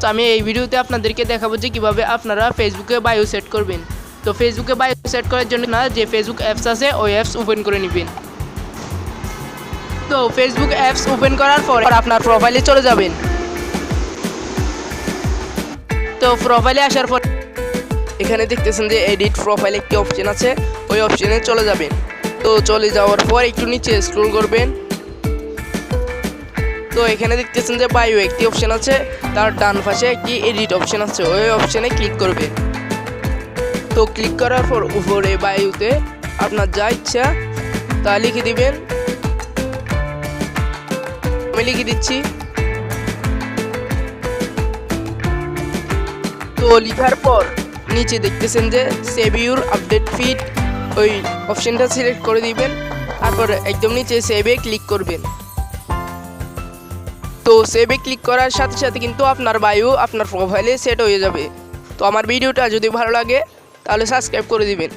তো আমি এই ভিডিওতে আপনাদেরকে দেখাবো যে কীভাবে আপনারা ফেসবুকে বায়ো সেট করবেন। তো ফেসবুকে বায়ো সেট করার জন্য না যে ফেসবুক অ্যাপস আছে ওই অ্যাপস ওপেন করে নেবেন। তো ফেসবুক অ্যাপস ওপেন করার পর আপনার প্রোফাইলে চলে যাবেন। তো প্রোফাইলে আসার পর এখানে দেখতেছেন যে এডিট প্রোফাইল একটি অপশন আছে, ওই অপশনে চলে যাবেন। তো চলে যাওয়ার পর একটু নিচে স্ক্রল করবেন। তো এখানে দেখতেছেন যে বায়ো একটি অপশন আছে, তার ডান পাশে একটি এডিট অপশন আছে, ওই অপশনে ক্লিক করবেন। তো ক্লিক করার পর উপরে বায়োতে আপনার যা ইচ্ছা তা লিখে দিবেন। আমি লিখে দিচ্ছি। তো লেখার পর নিচে দেখতেছেন যে সেভ ইউর আপডেট ফিড, ওই অপশনটা সিলেক্ট করে দিবেন। তারপর একদম নিচে সেভে ক্লিক করবেন। তো সেভে ক্লিক করার সাথে সাথে কিন্তু আপনার বায়ো আপনার প্রোফাইলে সেট হয়ে যাবে। তো আমার ভিডিওটা যদি ভালো লাগে তাহলে সাবস্ক্রাইব করে দিবেন।